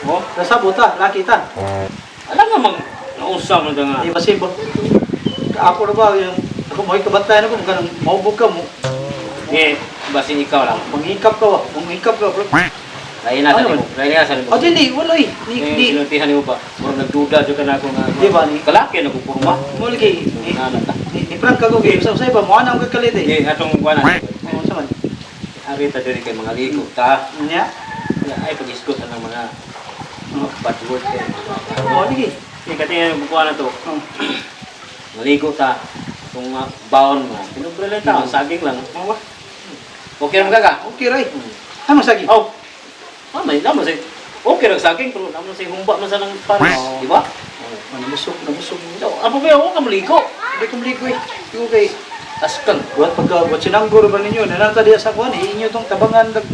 Oh, Nasabot ta, laki ta. alam nga nausap mo nga. Di ba sibo? Ako na ba yung ako mo ikabantayan ako kanang maubog ka mo. Eh, basin ikaw lang. Mangikap ka ba? Mangikap ka bro. Lain na sa Ano libo. Lain na sa libo. O di wala eh. Ni Sinuntihan mo ba? Murag nagduda jud ka na ako nga. Di ba ni? Kalaki na ko purma. mo lagi Nana ta. ni prank ka ko game sa usay ba mo anang kakalit eh. Eh, atong kuana. Oo sa man. Ari ta diri kay mga ligo ta. Nya? Ay pag-isgot ng mga password kay. Oo lagi. Eh, kati yung kukuha na to. Oh. Maligo ta. Kung baon mo. Pinubrelay ta. Saging lang. Mawa. Okay naman ka? Okay ray. Ano sagi? Oh. May naman say. Okay ra saging pero naman say humba man sa nang pares, di ba? Nabusog. So, apo ba ako ka maligo? Di ko mliko eh. Yung kay Askan. buat pagka sinanggor ba ninyo nanata diya sa kuan inyo tong tabangan dag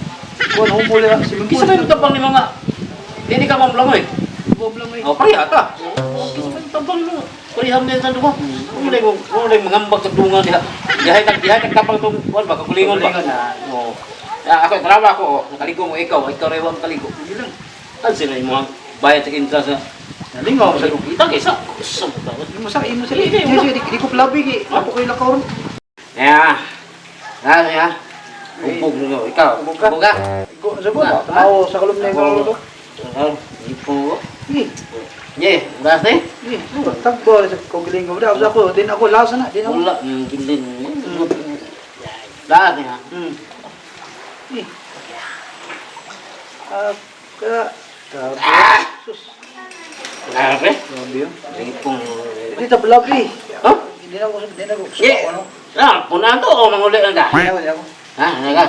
kuan humuli si Kisa may tabang ni mga hindi ka mamlangoy. problem eh. Oh, pareha ka. Kisa may tabang ni mga pareham din sa duwa. Kung mangambag sa dungan diha. Dihay kag tapang tong kuan ba kakulingon ba? Oh. Ako trabaho ako, nakaligo mo ikaw ray wang kaligo. Hindi lang. Tan sila imong bayad sa interest sa Nalingaw sa kita kaysa kusog ta. imo sa sila. Di ko plabi ki. Apo koy lakaw ron. Ya. Ya. Umbog mo ikaw. Umbog ka? Umbog ka. Ko sa ba? Tao sa kalum na ko. Ipo. Ni. Ye, ugas ni? Ni. Tagbo sa kogiling ko daw ako din ako lasa na din ako. Wala, gilin. Dahil niya. Ni. Grabe. Sus. Grabe. Grabe yun. Ipong. Hindi ta plabi. Ha? Hindi na ako. Ye. Ah, punan to o manguli lang ka? Hindi ako. Ha, ka?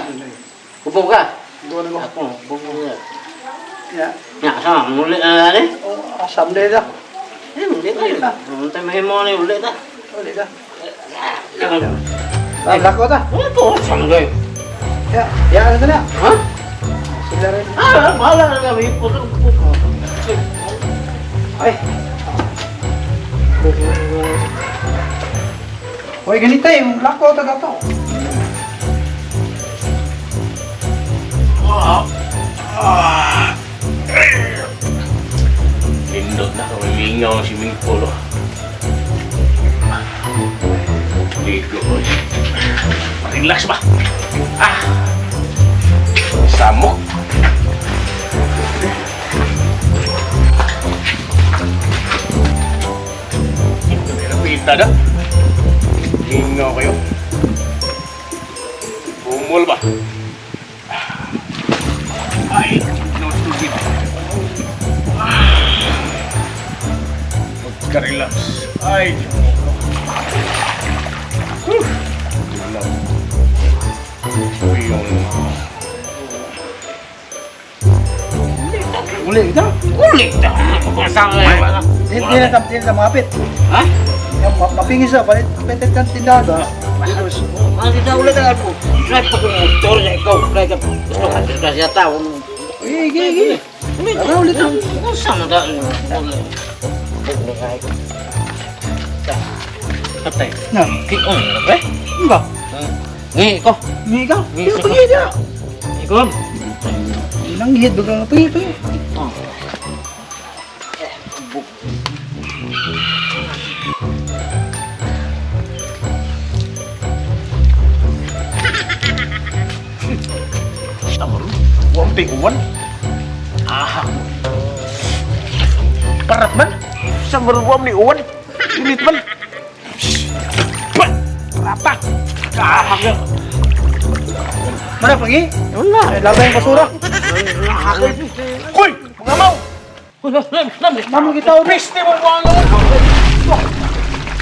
Ubog ka? Doon ako. Ako, ubog ka. Ya. Ya, sama, manguli na ni? Oh, asam din da. Hindi ta. Untay mahimo ni uli ta. Uli da. Ano? Lako ta. Ano to? Sanggay. Ya, ya ano na. Ha? Sila rin. Bahala na kami. Ay. Hoy, ganito yung lako ta gato. Lindot na kami lingaw si Mingpolo. Ligo. Relax ba? Samok. Pita dah. Lingaw kayo. Bumul ba? Ay, no tubig. Magka-relax. Ay, Uli kita. ulit dah. Masalah. Hindi na mapit. Ha? Yung mapingis na, palit kang tindahan ba? Masih dah ulit dah aku. Saya pakai motor saya kau. Saya kan gusto ka sa siya tao. Gigi. Tara ulit na. Sama dah. Patay. Na, Kikon ba? ano ba? Ngi ko. Hindi ka? Hindi, Hindi sa- pagi niya. Ikon. Inang hihit, bagang pagi. Oh. Tama rin. Wamping uwan. Aha. Parat man. Sa maruwam ni uwan. Init man. Pat! Rapa! Aha nga. Mana pagi? Wala. Labay yung basura. Hoy! Mga mau! Mama kita ulit. Piste mo buwang mo!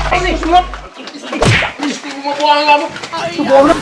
Ay, sunod! Piste mo buwang mo! Ay, Subukan na.